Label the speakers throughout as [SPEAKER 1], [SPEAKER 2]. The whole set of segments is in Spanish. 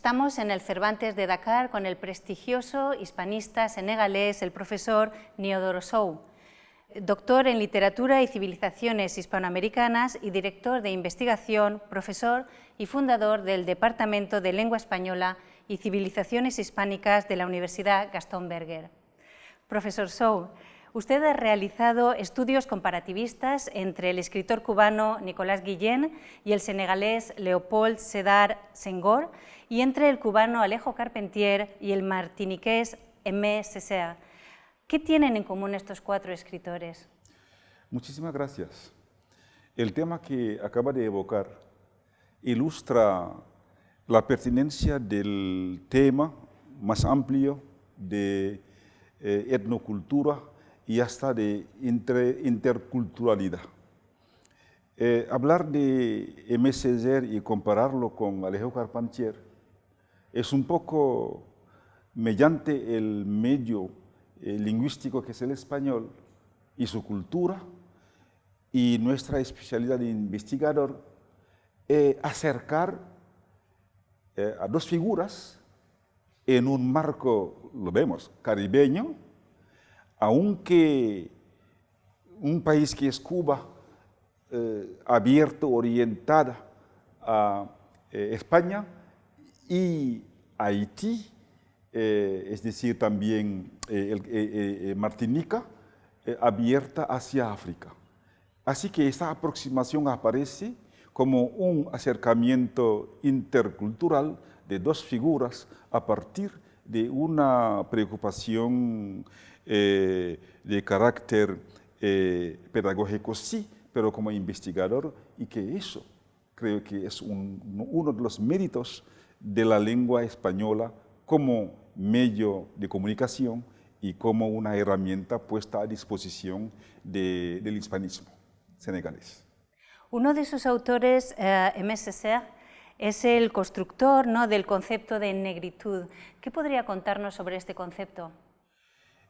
[SPEAKER 1] Estamos en el Cervantes de Dakar con el prestigioso hispanista senegalés, el profesor Niodoro Sow, doctor en Literatura y Civilizaciones Hispanoamericanas y director de investigación, profesor y fundador del Departamento de Lengua Española y Civilizaciones Hispánicas de la Universidad Gastón Berger. Profesor Sow, usted ha realizado estudios comparativistas entre el escritor cubano Nicolás Guillén y el senegalés Léopold Sédar Senghor, y entre el cubano Alejo Carpentier y el martiniqués Aimé Césaire. ¿Qué tienen en común estos cuatro escritores?
[SPEAKER 2] Muchísimas gracias. El tema que acaba de evocar ilustra la pertinencia del tema más amplio de etnocultura y hasta de interculturalidad. Hablar de Aimé Césaire y compararlo con Alejo Carpentier es un poco mediante el medio lingüístico que es el español y su cultura y nuestra especialidad de investigador, acercar a dos figuras en un marco, lo vemos, caribeño, aunque un país que es Cuba, abierto, orientada a España y Haití, es decir, también Martinica, abierta hacia África. Así que esta aproximación aparece como un acercamiento intercultural de dos figuras a partir de una preocupación de carácter pedagógico, sí, pero como investigador, y que eso creo que es uno de los méritos de la lengua española como medio de comunicación y como una herramienta puesta a disposición del hispanismo senegalés.
[SPEAKER 1] Uno de sus autores, Aimé Césaire, es el constructor, ¿no?, del concepto de negritud. ¿Qué podría contarnos sobre este concepto?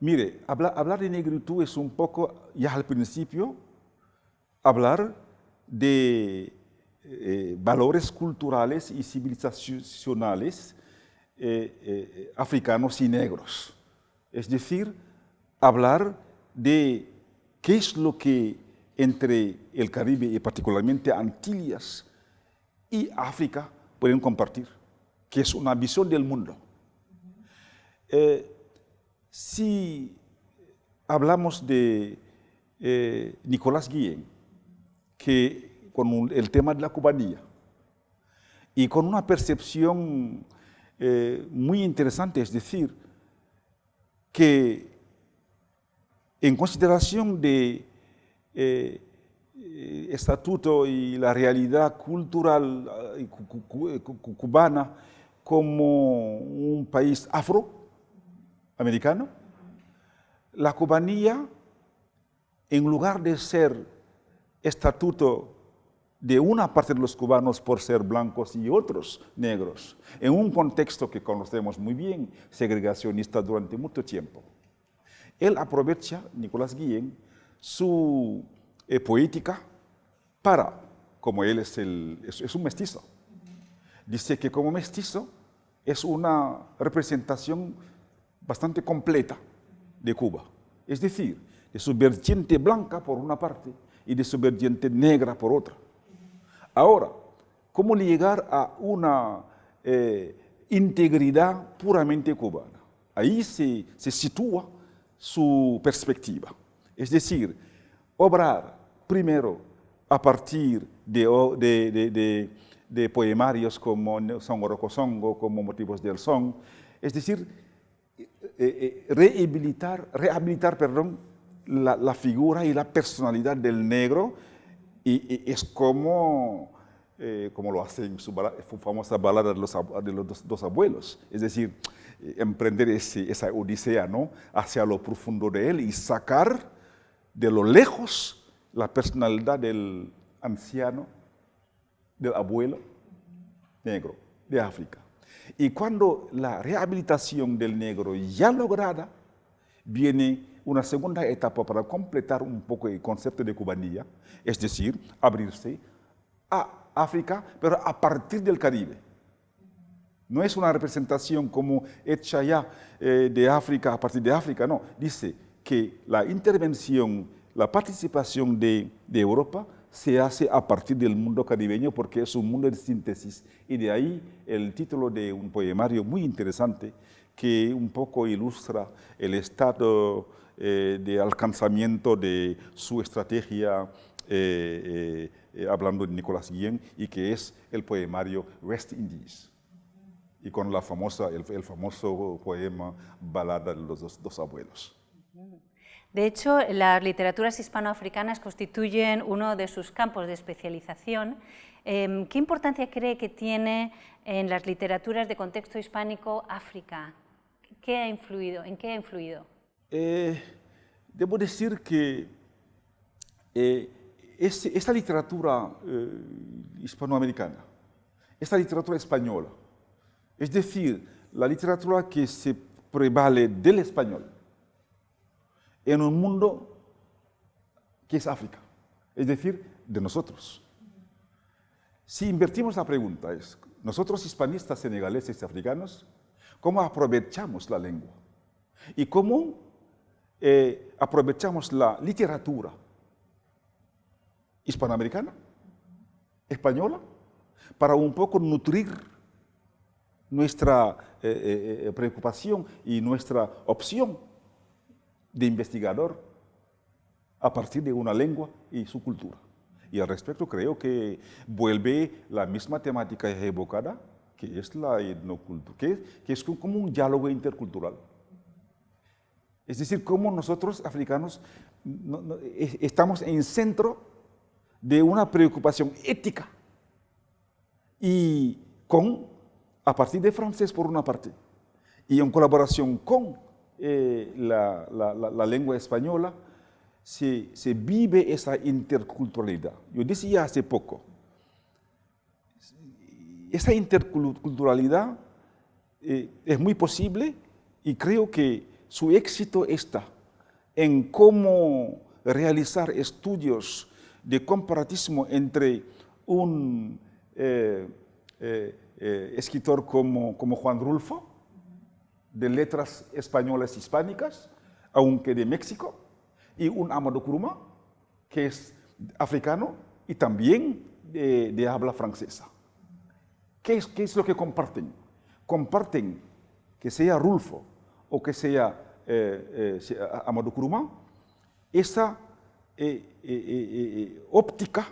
[SPEAKER 2] Mire, hablar de negritud es un poco, ya al principio, hablar de valores culturales y civilizacionales africanos y negros. Es decir, hablar de qué es lo que entre el Caribe y particularmente Antillas y África pueden compartir, que es una visión del mundo. Si hablamos de Nicolás Guillén, que con el tema de la cubanía, y con una percepción muy interesante, es decir, que en consideración de estatuto y la realidad cultural cubana como un país afroamericano, la cubanía, en lugar de ser estatuto de una parte de los cubanos por ser blancos y otros negros, en un contexto que conocemos muy bien, segregacionista durante mucho tiempo. Él aprovecha, Nicolás Guillén, su poética para, como él es un mestizo, dice que como mestizo es una representación bastante completa de Cuba, es decir, de su vertiente blanca por una parte y de su vertiente negra por otra. Ahora, ¿cómo llegar a una integridad puramente cubana? Ahí se sitúa su perspectiva. Es decir, obrar primero a partir de poemarios como Son Orocosongo, como Motivos del Son, es decir, rehabilitar la figura y la personalidad del negro, y es como lo hace en su famosa balada de los dos abuelos, es decir, emprender esa odisea, ¿no?, hacia lo profundo de él y sacar de lo lejos la personalidad del anciano, del abuelo negro de África. Y cuando la rehabilitación del negro ya lograda, viene una segunda etapa para completar un poco el concepto de cubanía, es decir, abrirse a África, pero a partir del Caribe. No es una representación como hecha ya de África, a partir de África, no. Dice que la intervención, la participación de Europa se hace a partir del mundo caribeño porque es un mundo de síntesis. Y de ahí el título de un poemario muy interesante que un poco ilustra el estado de alcanzamiento de su estrategia, hablando de Nicolas Guillen, y que es el poemario West Indies. Y con el famoso poema Balada de los dos abuelos.
[SPEAKER 1] De hecho, las literaturas hispanoafricanas constituyen uno de sus campos de especialización. ¿Qué importancia cree que tiene en las literaturas de contexto hispánico África? ¿En qué ha influido?
[SPEAKER 2] Debo decir que esta literatura hispanoamericana, esta literatura española, es decir, la literatura que se prevale del español, en un mundo que es África, es decir, de nosotros. Si invertimos la pregunta, es, nosotros hispanistas senegaleses y africanos, ¿cómo aprovechamos la lengua? ¿Y cómo aprovechamos la literatura hispanoamericana, española, para un poco nutrir nuestra preocupación y nuestra opción de investigador a partir de una lengua y su cultura? Y al respecto creo que vuelve la misma temática evocada, que es la etnocultura, que es como un diálogo intercultural. Es decir, cómo nosotros africanos estamos en centro de una preocupación ética y a partir de francés por una parte, y en colaboración con la lengua española, se vive esa interculturalidad. Yo decía hace poco, esa interculturalidad es muy posible y creo que su éxito está en cómo realizar estudios de comparatismo entre un escritor como Juan Rulfo, de letras españolas hispánicas, aunque de México, y un Amadou Kourouma, que es africano y también de habla francesa. ¿Qué es lo que comparten? Comparten, que sea Rulfo o que sea Amadou Kourouma, esa óptica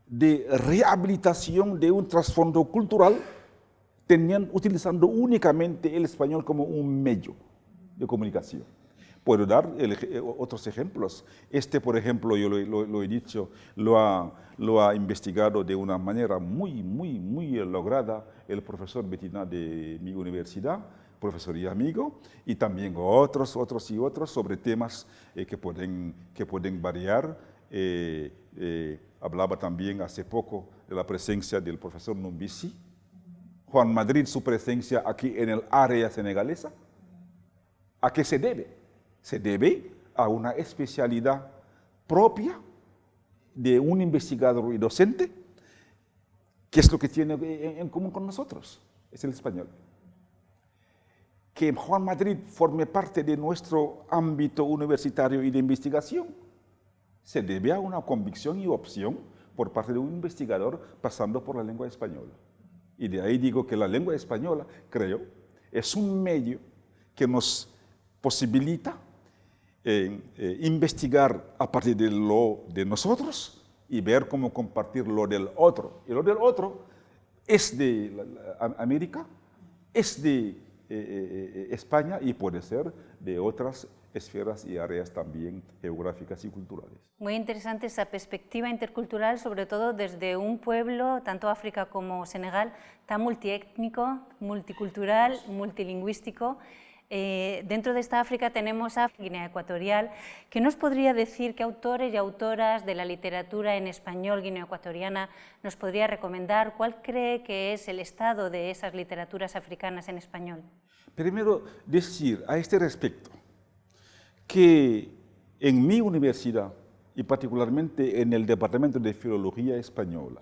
[SPEAKER 2] de rehabilitación de un trasfondo cultural, utilizando únicamente el español como un medio de comunicación. Puedo dar otros ejemplos. Por ejemplo, yo lo he dicho, lo ha investigado de una manera muy lograda el profesor Betina de mi universidad, profesor y amigo, y también otros sobre temas que pueden variar. Hablaba también hace poco de la presencia del profesor Numbisi, Juan Madrid, su presencia aquí en el área senegalesa. ¿A qué se debe? Se debe a una especialidad propia de un investigador y docente, que es lo que tiene en común con nosotros, es el español. Que Juan Madrid forme parte de nuestro ámbito universitario y de investigación, se debe a una convicción y opción por parte de un investigador pasando por la lengua española. Y de ahí digo que la lengua española, creo, es un medio que nos posibilita investigar a partir de lo de nosotros y ver cómo compartir lo del otro. Y lo del otro es de América, es de España y puede ser de otras esferas y áreas también geográficas y culturales.
[SPEAKER 1] Muy interesante esa perspectiva intercultural, sobre todo desde un pueblo, tanto África como Senegal, tan multiétnico, multicultural, multilingüístico. Dentro de esta África tenemos a Guinea Ecuatorial. ¿Qué nos podría decir, qué autores y autoras de la literatura en español guineoecuatoriana nos podría recomendar? ¿Cuál cree que es el estado de esas literaturas africanas en español?
[SPEAKER 2] Primero, decir a este respecto que en mi universidad, y particularmente en el Departamento de Filología Española,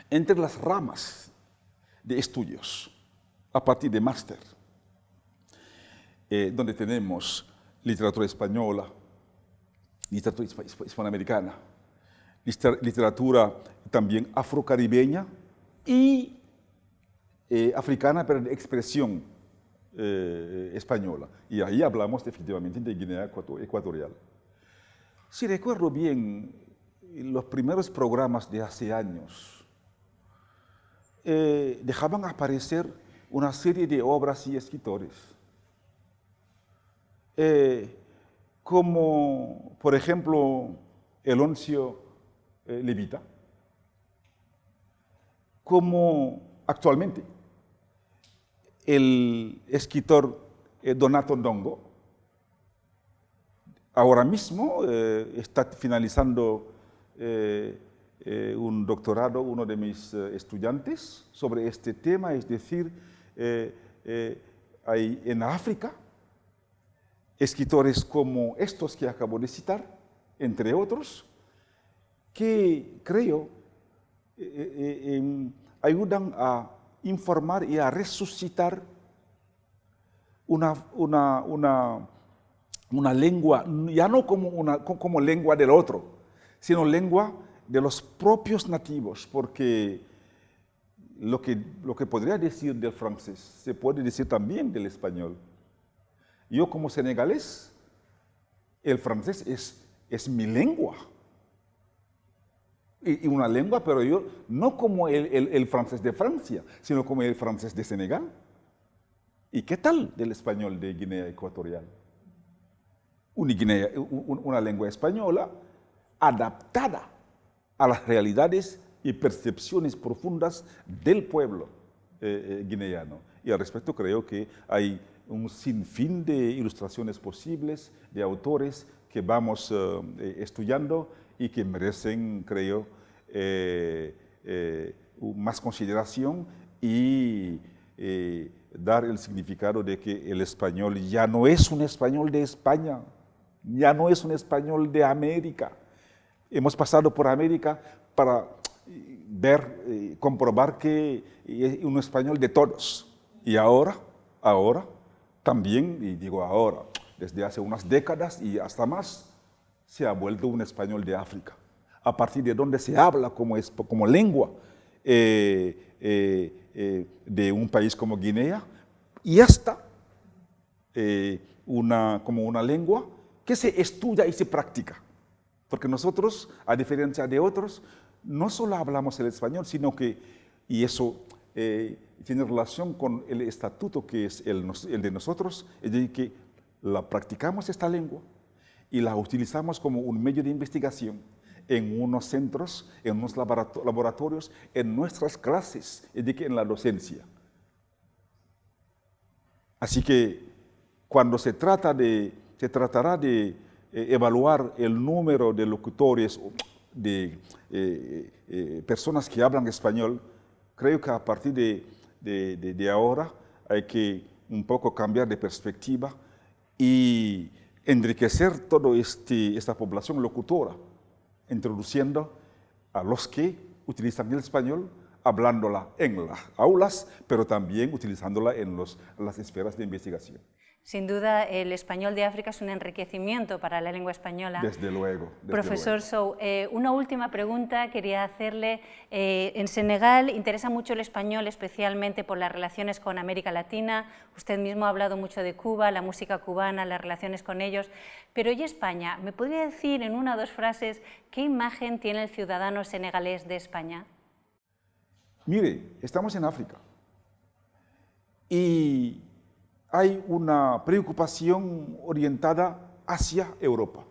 [SPEAKER 2] entre las ramas de estudios, a partir de máster, donde tenemos literatura española, literatura hispanoamericana, literatura también afrocaribeña y africana, pero de expresión española. Y ahí hablamos definitivamente de Guinea Ecuatorial. Si recuerdo bien, los primeros programas de hace años dejaban aparecer una serie de obras y escritores, como por ejemplo Eloncio Levita, como actualmente el escritor Donato Ndongo. Ahora mismo está finalizando un doctorado, uno de mis estudiantes, sobre este tema, es decir, hay en África escritores como estos que acabo de citar, entre otros, que creo ayudan a informar y a resucitar una lengua, ya no como lengua del otro, sino lengua de los propios nativos, porque lo que podría decir del francés se puede decir también del español. Yo como senegalés, el francés es mi lengua. Y una lengua, pero yo no como el francés de Francia, sino como el francés de Senegal. ¿Y qué tal del español de Guinea Ecuatorial? Una lengua española adaptada a las realidades y percepciones profundas del pueblo guineano. Y al respecto creo que hay un sinfín de ilustraciones posibles, de autores que vamos estudiando y que merecen, creo, más consideración y dar el significado de que el español ya no es un español de España, ya no es un español de América. Hemos pasado por América para ver, comprobar que es un español de todos. Y ahora también, y digo ahora, desde hace unas décadas y hasta más, se ha vuelto un español de África, a partir de donde se habla como lengua de un país como Guinea, y hasta como una lengua que se estudia y se practica. Porque nosotros, a diferencia de otros, no solo hablamos el español, sino que, y eso tiene relación con el estatuto que es el de nosotros, es decir, que la practicamos esta lengua y la utilizamos como un medio de investigación en unos centros, en unos laboratorios, en nuestras clases, es decir, en la docencia. Así que cuando se tratará de evaluar el número de locutores, de personas que hablan español, creo que a partir de ahora hay que un poco cambiar de perspectiva y enriquecer toda esta población locutora, introduciendo a los que utilizan el español, hablándola en las aulas, pero también utilizándola en las esferas de investigación.
[SPEAKER 1] Sin duda, el español de África es un enriquecimiento para la lengua española.
[SPEAKER 2] Desde luego.
[SPEAKER 1] Profesor Sow, una última pregunta quería hacerle. En Senegal interesa mucho el español, especialmente por las relaciones con América Latina. Usted mismo ha hablado mucho de Cuba, la música cubana, las relaciones con ellos. Pero ¿y España? ¿Me podría decir en una o dos frases qué imagen tiene el ciudadano senegalés de España?
[SPEAKER 2] Mire, estamos en África y hay una preocupación orientada hacia Europa,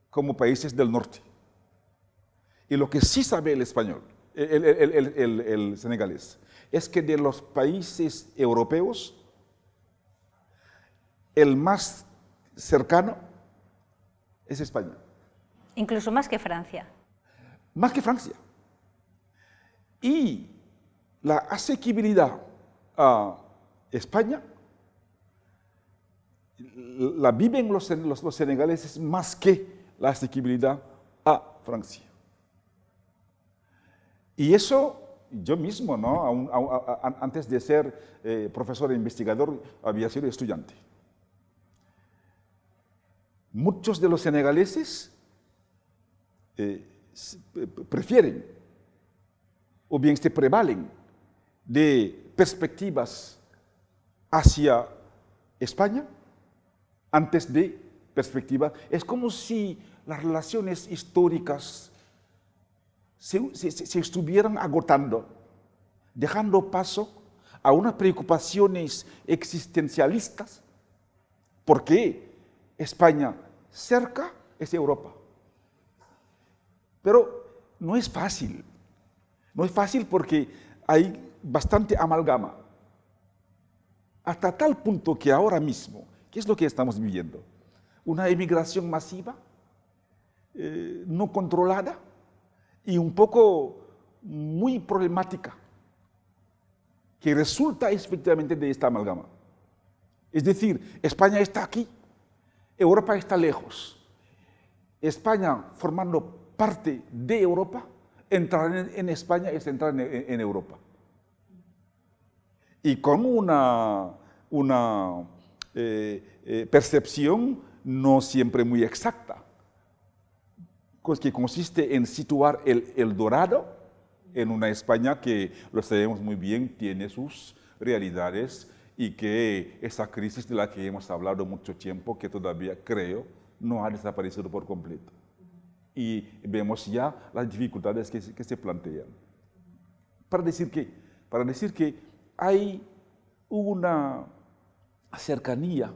[SPEAKER 2] como países del norte. Y lo que sí sabe el español, el senegalés, es que de los países europeos, el más cercano es España.
[SPEAKER 1] Incluso más que Francia.
[SPEAKER 2] Más que Francia. Y la asequibilidad a España la viven los senegaleses más que la asequibilidad a Francia. Y eso yo mismo, ¿no? Antes de ser profesor e investigador, había sido estudiante. Muchos de los senegaleses prefieren o bien se prevalen de perspectivas hacia España antes de perspectivas. Es como si las relaciones históricas se estuvieran agotando, dejando paso a unas preocupaciones existencialistas, porque España cerca es Europa. Pero no es fácil. No es fácil porque hay bastante amalgama. Hasta tal punto que ahora mismo, ¿qué es lo que estamos viviendo? Una emigración masiva, no controlada y un poco muy problemática, que resulta efectivamente de esta amalgama. Es decir, España está aquí, Europa está lejos. España formando parte de Europa, entrar en España es entrar en Europa. Y con una percepción no siempre muy exacta, que consiste en situar el dorado en una España que, lo sabemos muy bien, tiene sus realidades y que esa crisis de la que hemos hablado mucho tiempo, que todavía creo, no ha desaparecido por completo. Y vemos ya las dificultades que se plantean. Para decir que hay una cercanía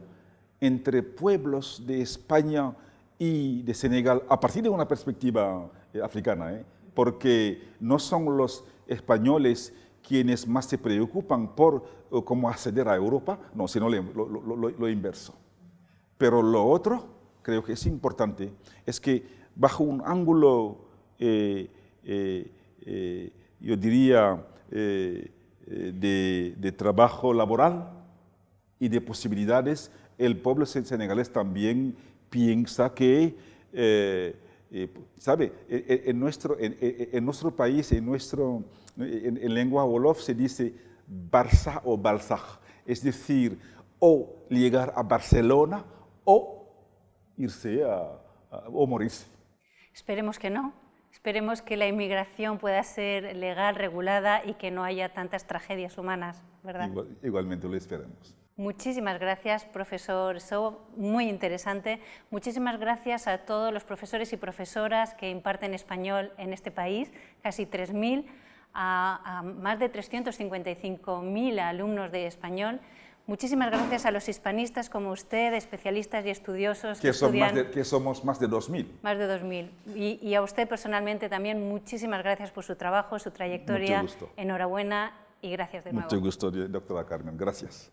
[SPEAKER 2] entre pueblos de España y de Senegal a partir de una perspectiva africana, porque no son los españoles quienes más se preocupan por cómo acceder a Europa, no, sino lo inverso. Pero lo otro, creo que es importante, es que bajo un ángulo, yo diría, de trabajo laboral y de posibilidades, el pueblo senegalés también piensa que, ¿sabe? En nuestro país, en lengua wolof se dice Barça o Balsaj, es decir, o llegar a Barcelona o irse o morirse.
[SPEAKER 1] Esperemos que no. Esperemos que la inmigración pueda ser legal, regulada y que no haya tantas tragedias humanas, ¿verdad?
[SPEAKER 2] Igualmente lo esperamos.
[SPEAKER 1] Muchísimas gracias, profesor Sow, muy interesante. Muchísimas gracias a todos los profesores y profesoras que imparten español en este país, casi 3.000, a más de 355.000 alumnos de español. Muchísimas gracias a los hispanistas como usted, especialistas y estudiosos
[SPEAKER 2] que somos más de 2.000.
[SPEAKER 1] Más de 2.000. Y a usted personalmente también, muchísimas gracias por su trabajo, su trayectoria.
[SPEAKER 2] Mucho gusto.
[SPEAKER 1] Enhorabuena y gracias de nuevo.
[SPEAKER 2] Mucho gusto, doctora Carmen. Gracias.